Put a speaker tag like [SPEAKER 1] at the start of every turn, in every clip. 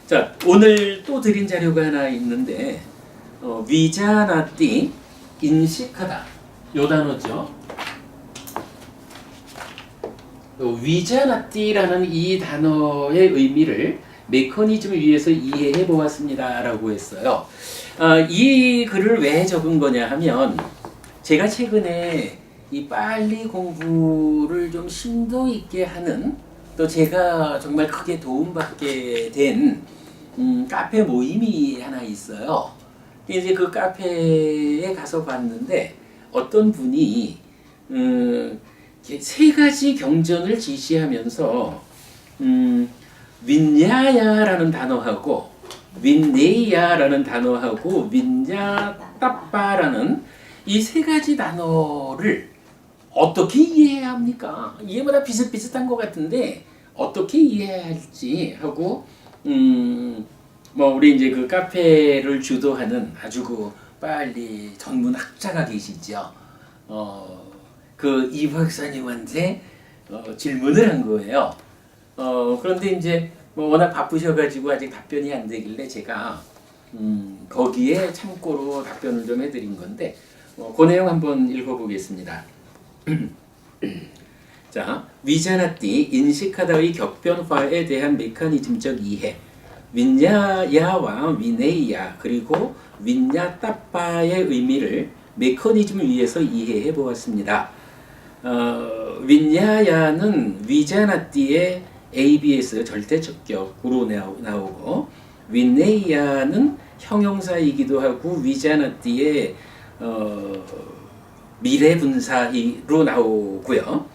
[SPEAKER 1] 자, 오늘 또 드린 자료가 하나 있는데 위자나띠 인식하다 요 단어죠. 위자나띠라는 이 단어의 의미를 메커니즘을 위해서 이해해 보았습니다 라고 했어요. 이 글을 왜 적은 거냐 하면 제가 최근에 이 빨리 공부를 좀 심도 있게 하는, 또 제가 정말 크게 도움받게 된 카페 모임이 하나 있어요. 이제 그 카페에 가서 봤는데 어떤 분이 세 가지 경전을 지시하면서 윈야야라는 단어하고 윈네이야라는 단어하고 윈야따빠라는 이 세 가지 단어를 어떻게 이해해야 합니까? 이해보다 비슷비슷한 것 같은데 어떻게 이해해야 할지 하고 뭐 우리 이제 그 카페를 주도하는 아주 그 빨리 전문 학자가 계시죠. 그 이 박사님한테 질문을 한 거예요. 그런데 이제 뭐 워낙 바쁘셔가지고 아직 답변이 안 되길래 제가 거기에 참고로 답변을 좀 해드린 건데 그 내용 한번 읽어보겠습니다. 자, 위자나띠 인식하다의 격변화에 대한 메커니즘적 이해, 윈야야와 위네이야 그리고 윈야따빠의 의미를 메커니즘을 위해서 이해해 보았습니다. 윈야야는 위자나띠의 ABS 절대적격으로 나오고 윈네이야는 형용사이기도 하고 위자나띠의 미래분사로 나오고요.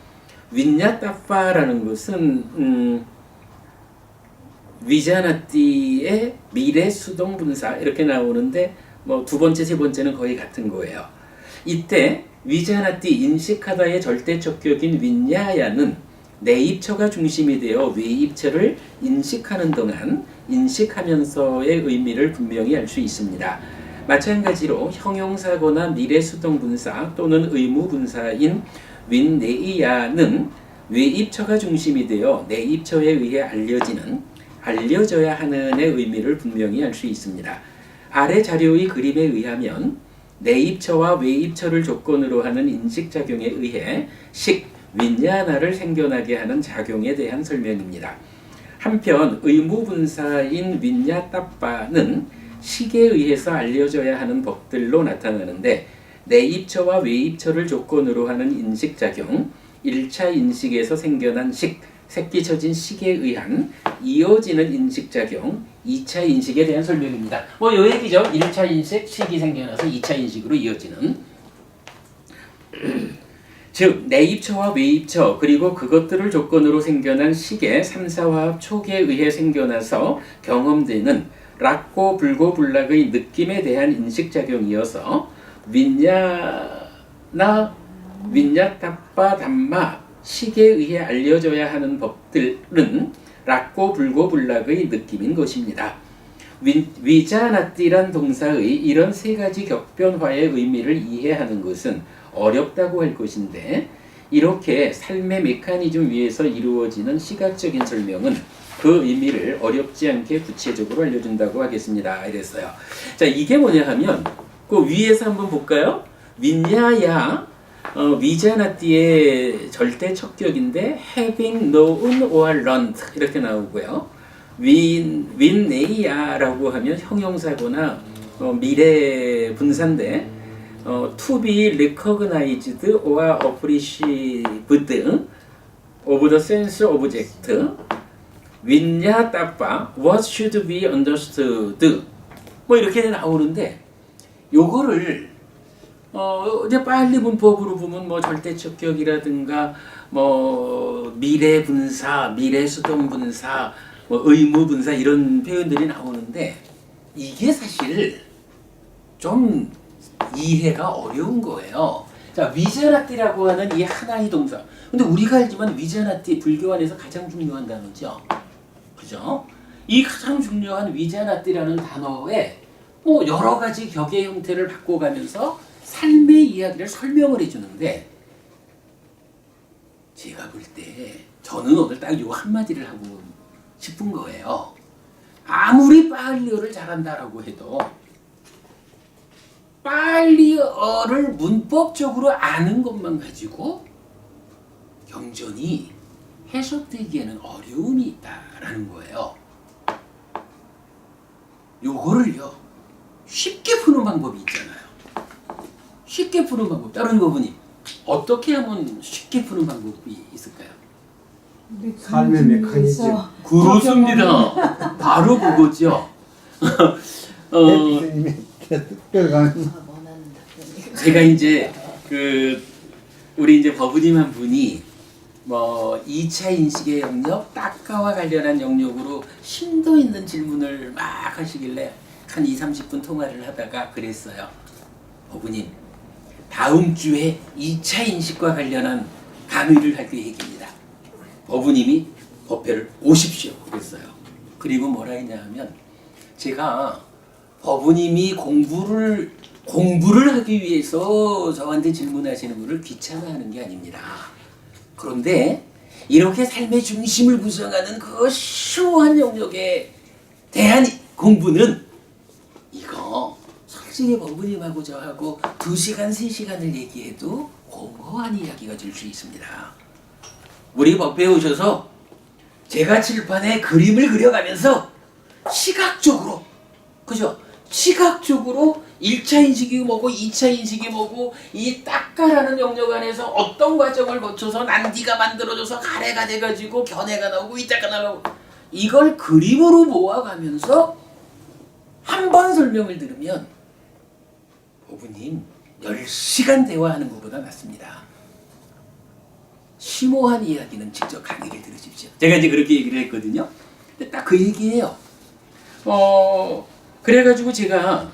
[SPEAKER 1] 윈야따파라는 것은 위자나띠의 미래수동분사 이렇게 나오는데 뭐 두 번째, 세 번째는 거의 같은 거예요. 이때 위자나띠 인식하다의 절대적격인 윈야야는 내입처가 중심이 되어 외입처를 인식하는 동안 인식하면서의 의미를 분명히 알 수 있습니다. 마찬가지로 형용사거나 미래수동분사 또는 의무분사인 윈네이야는 외입처가 중심이 되어 내입처에 의해 알려져야 하는의 의미를 분명히 알 수 있습니다. 아래 자료의 그림에 의하면 내입처와 외입처를 조건으로 하는 인식작용에 의해 윈야나를 생겨나게 하는 작용에 대한 설명입니다. 한편 의무분사인 윈야따빠는 식에 의해서 알려져야 하는 법들로 나타나는데 내입처와 외입처를 조건으로 하는 인식작용, 1차 인식에서 생겨난 새끼쳐진 식에 의한 이어지는 인식작용, 2차 인식에 대한 설명입니다. 뭐 요 얘기죠. 1차 인식, 식이 생겨나서 2차 인식으로 이어지는. 즉 내입처와 외입처 그리고 그것들을 조건으로 생겨난 식의 3사화합 촉에 의해 생겨나서 경험되는 락고 불고불락의 느낌에 대한 인식작용이어서 윈야나 윈야따빠 담마 식에 의해 알려져야 하는 법들은 락고 불고불락의 느낌인 것입니다. 위자나띠란 동사의 이런 세 가지 격변화의 의미를 이해하는 것은 어렵다고 할 것인데 이렇게 삶의 메커니즘 위에서 이루어지는 시각적인 설명은 그 의미를 어렵지 않게 구체적으로 알려준다고 하겠습니다. 이랬어요. 자, 이게 뭐냐 하면 그 위에서 한번 볼까요? 윈야야 위자나띠의 절대척격인데 having known or learned 이렇게 나오고요. 윈네이야라고 하면 형용사거나 미래 분사인데 to be recognized or appreciated of the sense object. 윈야따빠 what should be understood 뭐 이렇게 나오는데 요거를 이제 빨리 문법으로 보면 뭐 절대적격이라든가 뭐 미래분사, 미래수동분사, 뭐 의무분사 이런 표현들이 나오는데 이게 사실 좀 이해가 어려운 거예요. 자, 위자나띠라고 하는 이 하나의 동사. 근데 우리가 알지만 위자나띠 불교 안에서 가장 중요한 단어죠. 그죠? 이 가장 중요한 위자나띠라는 단어에 뭐 여러 가지 격의 형태를 바꿔가면서 삶의 이야기를 설명을 해주는데 제가 볼 때 저는 오늘 딱 요 한마디를 하고 싶은 거예요. 아무리 파알리어를 잘한다라고 해도 파알리어를 문법적으로 아는 것만 가지고 경전이 해석되기에는 어려움이 있다라는 거예요. 요거를요 쉽게 푸는 방법이 있잖아요. 쉽게 푸는 방법. 다른 부분이 어떻게 하면 쉽게 푸는 방법이 있을까요?
[SPEAKER 2] 삶의 메커니즘.
[SPEAKER 1] 그렇습니다. 바로 그거죠.
[SPEAKER 2] 대표님의 특별한
[SPEAKER 1] 제가 이제 우리 이제 법우님 한 분이 뭐 2차 인식의 영역, 딱가와 관련한 영역으로 심도 있는 질문을 막 하시길래 한 2~30분 통화를 하다가 그랬어요. 법우님, 다음 주에 2차 인식과 관련한 강의를 할 계획입니다. 법우님이 법회를 오십시오 그랬어요. 그리고 뭐라 했냐 하면 제가 법우님이 공부를 하기 위해서 저한테 질문하시는 분을 귀찮아하는 게 아닙니다. 그런데 이렇게 삶의 중심을 구성하는 그 심오한 영역에 대한 공부는 이거 솔직히 법우님하고 저하고 2시간, 3시간을 얘기해도 고고한 이야기가 될 수 있습니다. 우리 법회에 오셔서 제가 칠판에 그림을 그려가면서 시각적으로, 그죠? 시각적으로 1차 인식이 뭐고 2차 인식이 뭐고 이 딱가라는 영역 안에서 어떤 과정을 거쳐서 난디가 만들어져서 가래가 돼가지고 견해가 나오고 이자가 나오고 이걸 그림으로 모아가면서 한 번 설명을 들으면 법우님 10시간 대화하는 것보다 낫습니다. 심오한 이야기는 직접 강의를 들으십시오. 제가 이제 그렇게 얘기를 했거든요. 근데 딱 그 얘기예요. 그래가지고 제가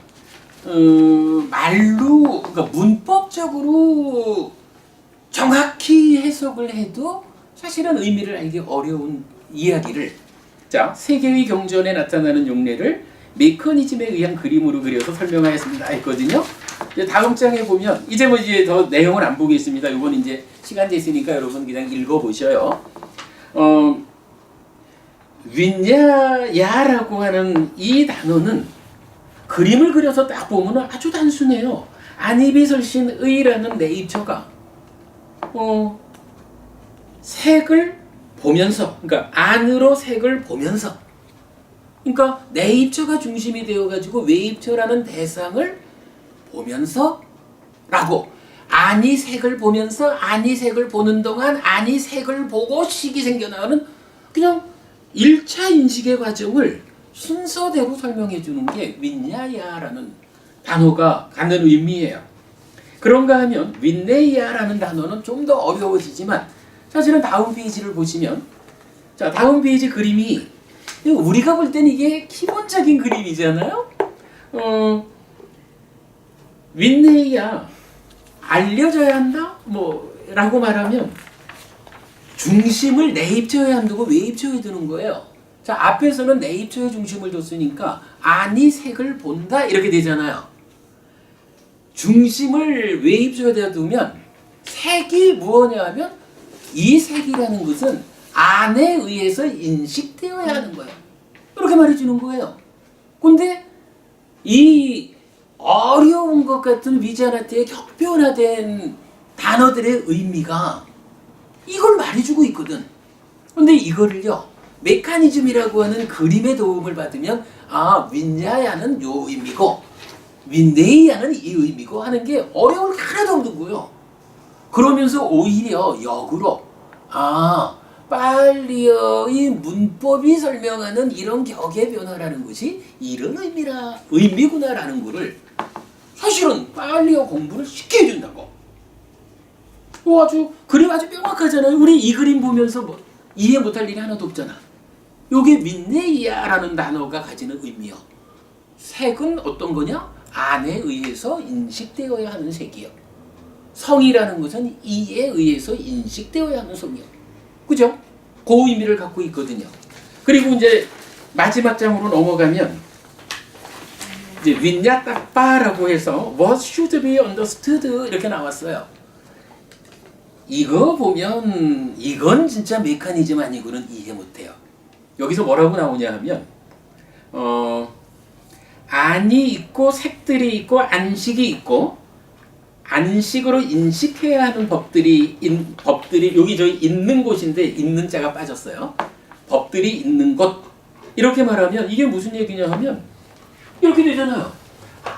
[SPEAKER 1] 말로, 그러니까 문법적으로 정확히 해석을 해도 사실은 의미를 알기 어려운 이야기를, 자, 세계의 경전에 나타나는 용례를 메커니즘에 의한 그림으로 그려서 설명하였습니다 했거든요. 다음 장에 보면 이제 더 내용을 안 보겠습니다. 이건 이제 시간 됐으니까 여러분 그냥 읽어보셔요. 윈야야라고 하는 이 단어는 그림을 그려서 딱 보면 아주 단순해요. 안이비설신의라는 네이처가 색을 보면서, 그러니까 안으로 색을 보면서, 그러니까 네이처가 중심이 되어가지고 웨이처라는 대상을 보면서 라고, 안이 색을 보면서 안이 색을 보는 동안 안이 색을 보고 식이 생겨나가는 그냥 1차 인식의 과정을 순서대로 설명해 주는 게 윈야야라는 단어가 갖는 의미예요. 그런가 하면 윈네야라는 단어는 좀 더 어려워지지만 사실은 다음 페이지를 보시면, 자, 다음 페이지 그림이 우리가 볼 땐 이게 기본적인 그림이잖아요. 윈네야 알려져야 한다? 라고 말하면 중심을 내 입처에 안 두고 외 입처에 두는 거예요. 자, 앞에서는 내 입처에 중심을 뒀으니까 안이 색을 본다 이렇게 되잖아요. 중심을 외 입처에다 두면 색이 무엇이냐 하면 이 색이라는 것은 안에 의해서 인식되어야 하는 거예요. 이렇게 말해주는 거예요. 근데 이 어려운 것 같은 위자나트의 격변화된 단어들의 의미가 이걸 말해주고 있거든. 근데 이거를요 메커니즘이라고 하는 그림의 도움을 받으면 윈야야는 요 의미고 윈네이야는 이 의미고 하는 게 어려울 게 하나도 없는 거예요. 그러면서 오히려 역으로 파알리어의 문법이 설명하는 이런 격의 변화라는 것이 이런 의미구나라는 거를 사실은 파알리어 공부를 쉽게 해준다고. 그림 아주 명확하잖아요. 우리 이 그림 보면서 이해 못할 일이 하나도 없잖아. 요게 윈네이야라는 단어가 가지는 의미요. 색은 어떤 거냐? 안에 의해서 인식되어야 하는 색이요. 성이라는 것은 이에 의해서 인식되어야 하는 성이요. 그죠? 그 의미를 갖고 있거든요. 그리고 이제 마지막 장으로 넘어가면 이제 윈야딱바라고 해서 What should be understood 이렇게 나왔어요. 이거 보면 이건 진짜 메커니즘 아니고는 이해 못해요. 여기서 뭐라고 나오냐 하면 안이 있고 색들이 있고 안식이 있고 안식으로 인식해야 하는 법들이 여기저기 있는 곳인데 있는 자가 빠졌어요. 법들이 있는 곳 이렇게 말하면 이게 무슨 얘기냐 하면 이렇게 되잖아요.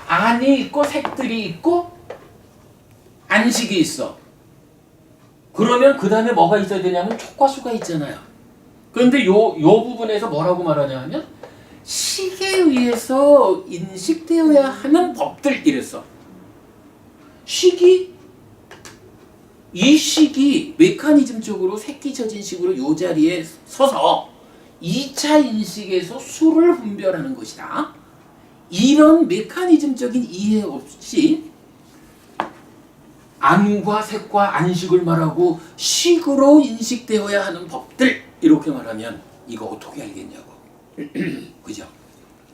[SPEAKER 1] 안이 있고 색들이 있고 안식이 있어. 그러면 그 다음에 뭐가 있어야 되냐면 촉과 수가 있잖아요. 그런데 요 부분에서 뭐라고 말하냐 하면 식에 의해서 인식되어야 하는 법들 이랬어. 이 식이 메커니즘적으로 새끼쳐진 식으로 요 자리에 서서 2차 인식에서 수를 분별하는 것이다. 이런 메커니즘적인 이해 없이 안과 색과 안식을 말하고 식으로 인식되어야 하는 법들 이렇게 말하면 이거 어떻게 알겠냐고. 그죠?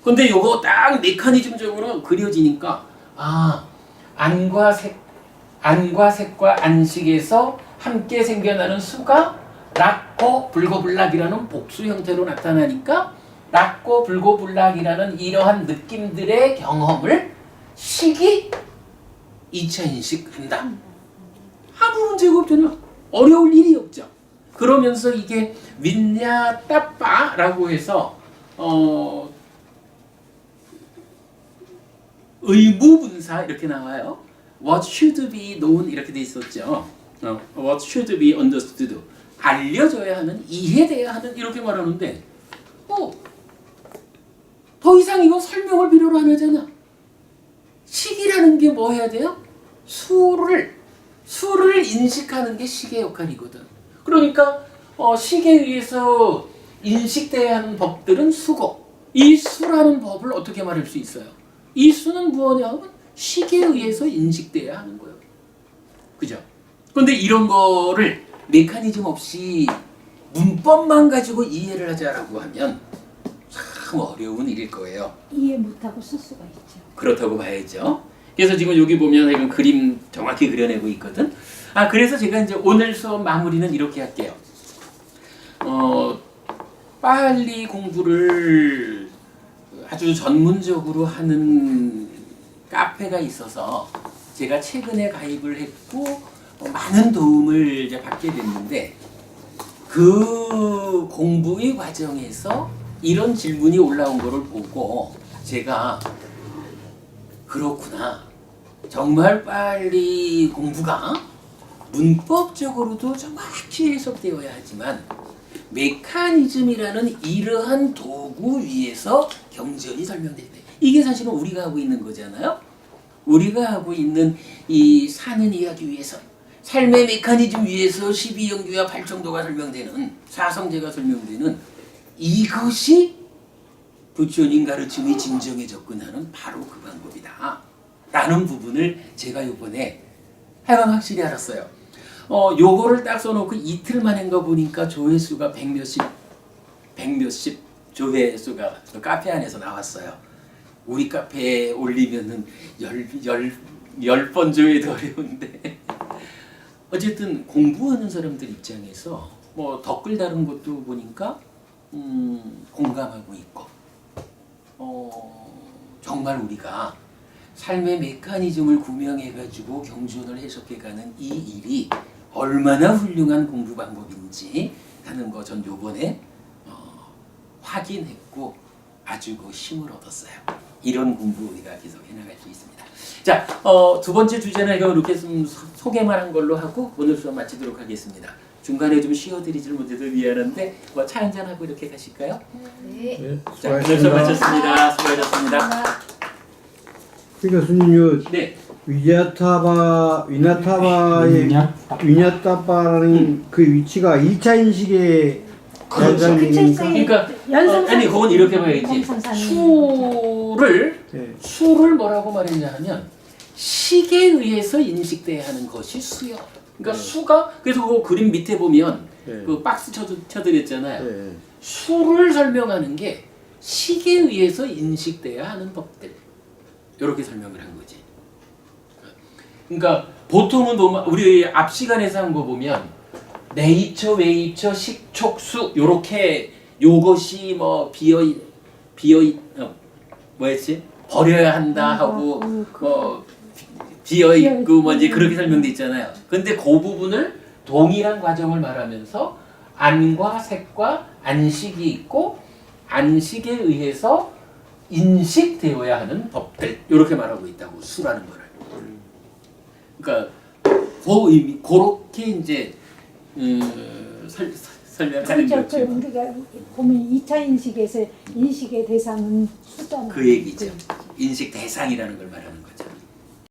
[SPEAKER 1] 근데 요거 딱 메커니즘적으로 그려지니까 안과 색과 안식에서 함께 생겨나는 수가 락고 불고불락이라는 복수 형태로 나타나니까 락고 불고불락이라는 이러한 느낌들의 경험을 식이 2차 인식한다. 아무 문제가 없잖아. 어려울 일이 없죠. 그러면서 이게 윈냐따빠라고 해서 의무분사 이렇게 나와요. What should be known 이렇게 돼 있었죠. What should be understood 알려져야 하는, 이해돼야 하는 이렇게 말하는데 더 이상 이건 설명을 필요로 안 하잖아. 식이라는 게 뭐 해야 돼요? 수를 인식하는 게 식의 역할이거든. 그러니까 식에 의해서 인식돼야 하는 법들은 수고, 이 수라는 법을 어떻게 말할 수 있어요? 이 수는 무엇이냐면 식에 의해서 인식돼야 하는 거예요. 그죠? 그런데 이런 거를 메커니즘 없이 문법만 가지고 이해를 하자라고 하면 참 어려운 일일 거예요.
[SPEAKER 3] 이해 못하고 쓸 수가 있죠.
[SPEAKER 1] 그렇다고 봐야죠. 그래서 지금 여기 보면 이건 그림 정확히 그려내고 있거든. 그래서 제가 이제 오늘 수업 마무리는 이렇게 할게요. 빨리 공부를 아주 전문적으로 하는 카페가 있어서 제가 최근에 가입을 했고 많은 도움을 이제 받게 됐는데 그 공부의 과정에서 이런 질문이 올라온 거를 보고 제가 그렇구나. 정말 빨리 공부가 문법적으로도 정확히 해석되어야 하지만 메커니즘이라는 이러한 도구 위에서 경전이 설명된다. 이게 사실은 우리가 하고 있는 거잖아요. 우리가 하고 있는 이 사는 이야기 위에서 삶의 메커니즘 위에서 12영주와 8정도가 설명되는 사성제가 설명되는 이것이 부처님 가르침이 진정에 접근하는 바로 그 방법이다 라는 부분을 제가 이번에 하여간 확실히 알았어요. 요거를 딱 써놓고 이틀 만인가 보니까 조회수가 100몇십 조회수가 카페 안에서 나왔어요. 우리 카페에 올리면은 10번 조회도 어려운데 어쨌든 공부하는 사람들 입장에서 뭐 댓글 다른 것도 보니까 공감하고 있고 정말 우리가 삶의 메커니즘을 구명해가지고 경전을 해석해가는 이 일이 얼마나 훌륭한 공부 방법인지 하는 거 전 요번에 확인했고 아주 그 힘을 얻었어요. 이런 공부 우리가 계속 해나갈 수 있습니다. 자, 두 번째 주제는 이렇게 좀 소개만 한 걸로 하고 오늘 수업 마치도록 하겠습니다. 중간에 좀 쉬어드리질 못해서 미안한데 뭐 차 한잔 하고 이렇게 가실까요?
[SPEAKER 3] 네.
[SPEAKER 1] 자, 오늘 수업 마쳤습니다. 수고하셨습니다.
[SPEAKER 2] 교수님,
[SPEAKER 1] 네.
[SPEAKER 2] 위나타바의 위냐타바라는 그 위치가 2차 인식의
[SPEAKER 1] 그렇죠.
[SPEAKER 2] 연장이니까.
[SPEAKER 1] 그러니까 아니 그건 이렇게 봐야지. 수를 뭐라고 말했냐 하면 식에 의해서 인식돼야 하는 것이 수요. 그러니까 수가 그래서 그 그림 밑에 보면 그 박스 쳐드렸잖아요. 수를 설명하는 게 식에 의해서 인식돼야 하는 법들. 이렇게 설명을 한 거지. 그러니까 보통은 우리 앞 시간에서 한 거 보면 네이처, 웨이처, 식, 촉, 수 요렇게 요것이 뭐 비어 뭐였지? 버려야 한다 하고 비어 있고 뭐 이제 그렇게 설명돼 있잖아요. 근데 그 부분을 동일한 과정을 말하면서 안과 색과 안식이 있고 안식에 의해서 인식되어야 하는 법들 이렇게 말하고 있다고 수라는 거를. 그러니까 그 의미 그렇게 이제 설명하는
[SPEAKER 3] 그렇죠.
[SPEAKER 1] 거죠.
[SPEAKER 3] 우리가 보면 2차 인식에서 인식의 대상은 수잖아요.
[SPEAKER 1] 그 얘기죠. 인식 대상이라는 걸 말하는 거죠.